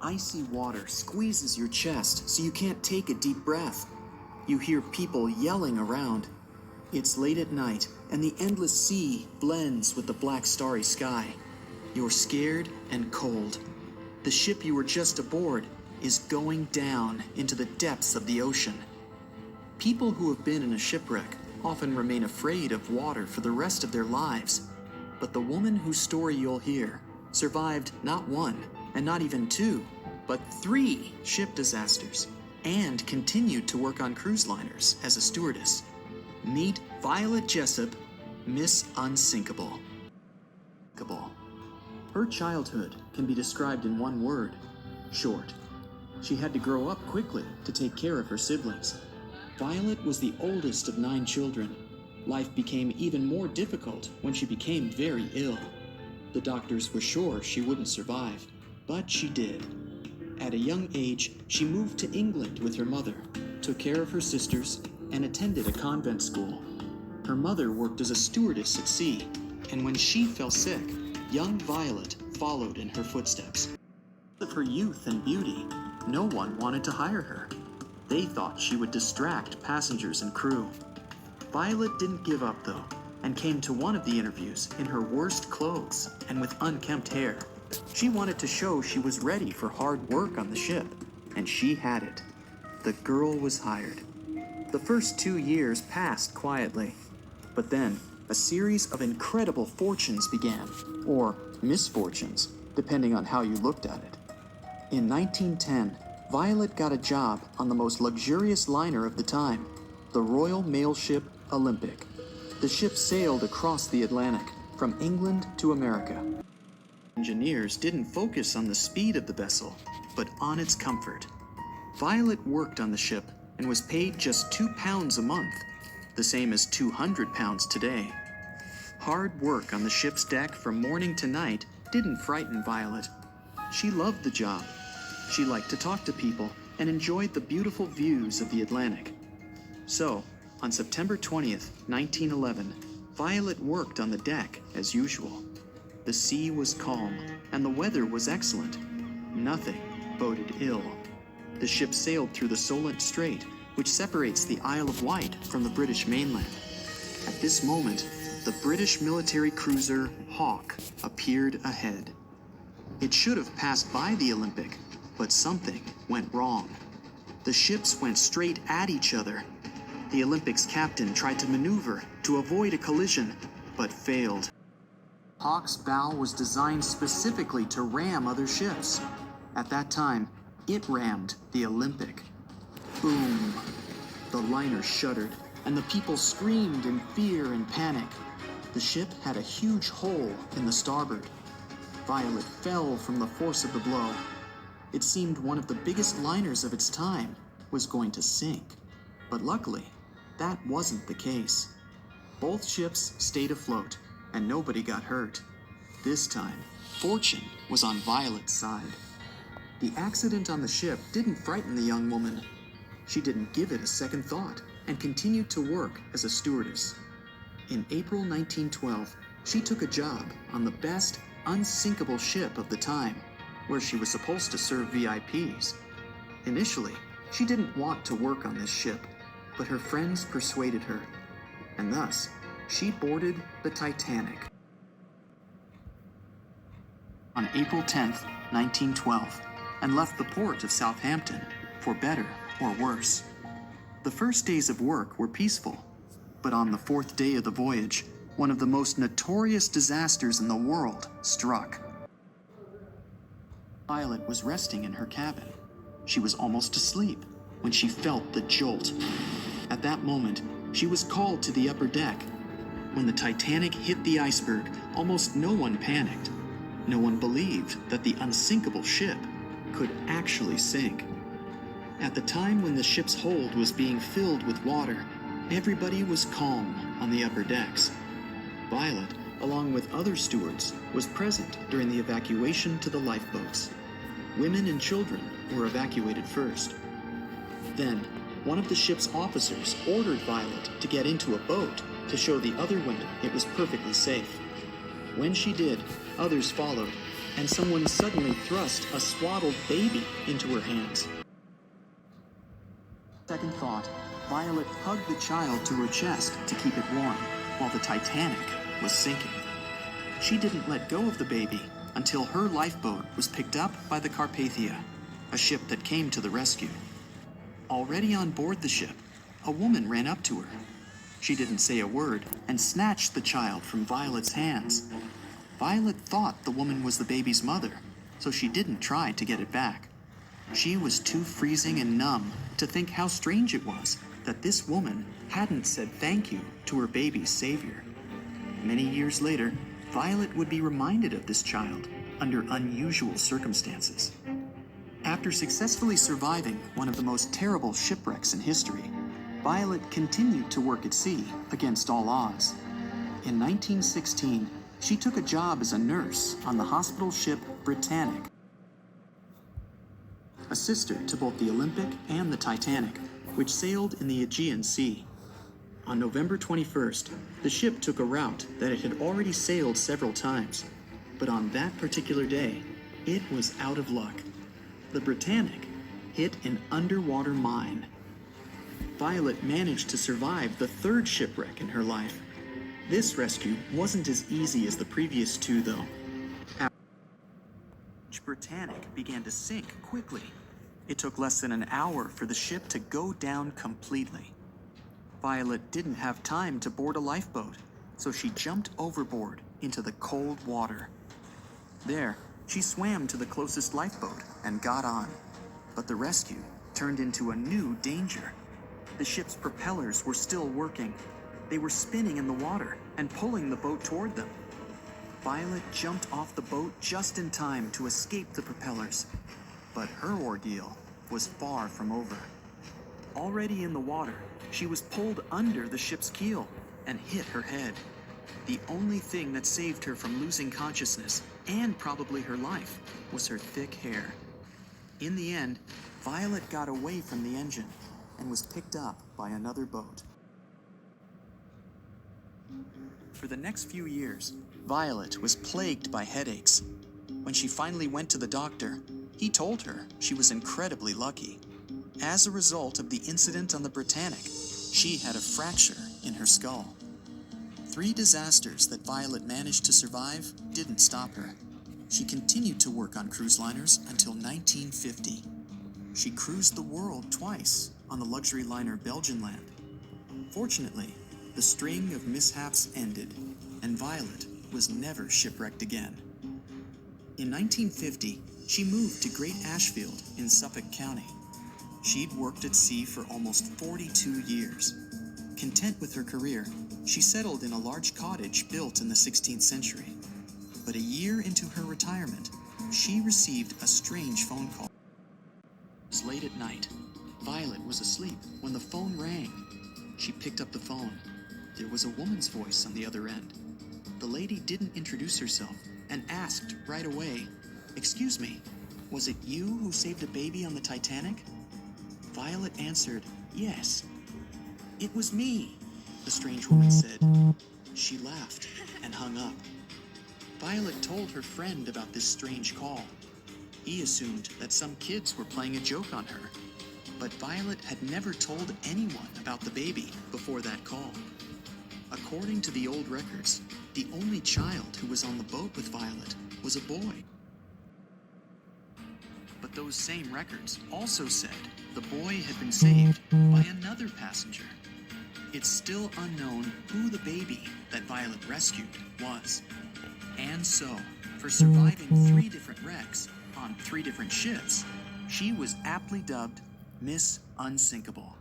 Icy water squeezes your chest so you can't take a deep breath. You hear people yelling around. It's late at night, and the endless sea blends with the black starry sky. You're scared and cold. The ship you were just aboard is going down into the depths of the ocean. People who have been in a shipwreck often remain afraid of water for the rest of their lives. But the woman whose story you'll hear survived not one, and not even two, but 3 ship disasters, and continued to work on cruise liners as a stewardess. Meet Violet Jessup, Miss Unsinkable. Her childhood can be described in one word: short. She had to grow up quickly to take care of her siblings. Violet was the oldest of 9 children. Life became even more difficult when she became very ill. The doctors were sure she wouldn't survive, but she did. At a young age, she moved to England with her mother, took care of her sisters, and attended a convent school. Her mother worked as a stewardess at sea, and when she fell sick, young Violet followed in her footsteps. Because of her youth and beauty, no one wanted to hire her. They thought she would distract passengers and crew. Violet didn't give up though, and came to one of the interviews in her worst clothes and with unkempt hair. She wanted to show she was ready for hard work on the ship, and she had it. The girl was hired. The first 2 years passed quietly, but then a series of incredible fortunes began, or misfortunes, depending on how you looked at it. In 1910, Violet got a job on the most luxurious liner of the time, the Royal Mail Ship Olympic. The ship sailed across the Atlantic, from England to America. Engineers didn't focus on the speed of the vessel, but on its comfort. Violet worked on the ship and was paid just £2 a month, the same as £200 today. Hard work on the ship's deck from morning to night didn't frighten Violet. She loved the job. She liked to talk to people and enjoyed the beautiful views of the Atlantic. So, on September 20th, 1911, Violet worked on the deck as usual. The sea was calm, and the weather was excellent. Nothing boded ill. The ship sailed through the Solent Strait, which separates the Isle of Wight from the British mainland. At this moment, the British military cruiser Hawke appeared ahead. It should have passed by the Olympic, but something went wrong. The ships went straight at each other. The Olympic's captain tried to maneuver to avoid a collision, but failed. Hawke's bow was designed specifically to ram other ships. At that time, it rammed the Olympic. Boom! The liner shuddered, and the people screamed in fear and panic. The ship had a huge hole in the starboard. Violet fell from the force of the blow. It seemed one of the biggest liners of its time was going to sink. But luckily, that wasn't the case. Both ships stayed afloat, and nobody got hurt. This time, fortune was on Violet's side. The accident on the ship didn't frighten the young woman. She didn't give it a second thought and continued to work as a stewardess. In April 1912, she took a job on the best, unsinkable ship of the time, where she was supposed to serve VIPs. Initially, she didn't want to work on this ship, but her friends persuaded her, and thus, she boarded the Titanic. On April 10th, 1912, and left the port of Southampton, for better or worse. The first days of work were peaceful, but on the 4th day of the voyage, one of the most notorious disasters in the world struck. Violet was resting in her cabin. She was almost asleep when she felt the jolt. At that moment, she was called to the upper deck. When the Titanic hit the iceberg, almost no one panicked. No one believed that the unsinkable ship could actually sink. At the time when the ship's hold was being filled with water, everybody was calm on the upper decks. Violet, along with other stewards, was present during the evacuation to the lifeboats. Women and children were evacuated first. Then, one of the ship's officers ordered Violet to get into a boat to show the other women it was perfectly safe. When she did, others followed, and someone suddenly thrust a swaddled baby into her hands. Second thought, Violet hugged the child to her chest to keep it warm, while the Titanic was sinking. She didn't let go of the baby until her lifeboat was picked up by the Carpathia, a ship that came to the rescue. Already on board the ship, a woman ran up to her. She didn't say a word and snatched the child from Violet's hands. Violet thought the woman was the baby's mother, so she didn't try to get it back. She was too freezing and numb to think how strange it was that this woman hadn't said thank you to her baby's savior. Many years later, Violet would be reminded of this child under unusual circumstances. After successfully surviving one of the most terrible shipwrecks in history, Violet continued to work at sea against all odds. In 1916, she took a job as a nurse on the hospital ship Britannic, a sister to both the Olympic and the Titanic, which sailed in the Aegean Sea. On November 21st, the ship took a route that it had already sailed several times, but on that particular day, it was out of luck. The Britannic hit an underwater mine. Violet managed to survive the third shipwreck in her life. This rescue wasn't as easy as the previous two, though. Britannic began to sink quickly. It took less than an hour for the ship to go down completely. Violet didn't have time to board a lifeboat, so she jumped overboard into the cold water. There, she swam to the closest lifeboat and got on. But the rescue turned into a new danger. The ship's propellers were still working. They were spinning in the water and pulling the boat toward them. Violet jumped off the boat just in time to escape the propellers. But her ordeal was far from over. Already in the water, she was pulled under the ship's keel and hit her head. The only thing that saved her from losing consciousness, and probably her life, was her thick hair. In the end, Violet got away from the engine and was picked up by another boat. For the next few years, Violet was plagued by headaches. When she finally went to the doctor, he told her she was incredibly lucky. As a result of the incident on the Britannic, she had a fracture in her skull. 3 disasters that Violet managed to survive didn't stop her. She continued to work on cruise liners until 1950. She cruised the world twice on the luxury liner Belgianland. Fortunately, the string of mishaps ended, and Violet was never shipwrecked again. In 1950, she moved to Great Ashfield in Suffolk County. She'd worked at sea for almost 42 years. Content with her career, she settled in a large cottage built in the 16th century. But a year into her retirement, she received a strange phone call. It was late at night. Violet was asleep when the phone rang. She picked up the phone. There was a woman's voice on the other end. The lady didn't introduce herself and asked right away, "Excuse me, was it you who saved a baby on the Titanic?" Violet answered, "Yes." "It was me," the strange woman said. She laughed and hung up. Violet told her friend about this strange call. He assumed that some kids were playing a joke on her. But Violet had never told anyone about the baby before that call. According to the old records, the only child who was on the boat with Violet was a boy. But those same records also said the boy had been saved by another passenger. It's still unknown who the baby that Violet rescued was. And so, for surviving 3 different wrecks on 3 different ships, she was aptly dubbed Miss Unsinkable.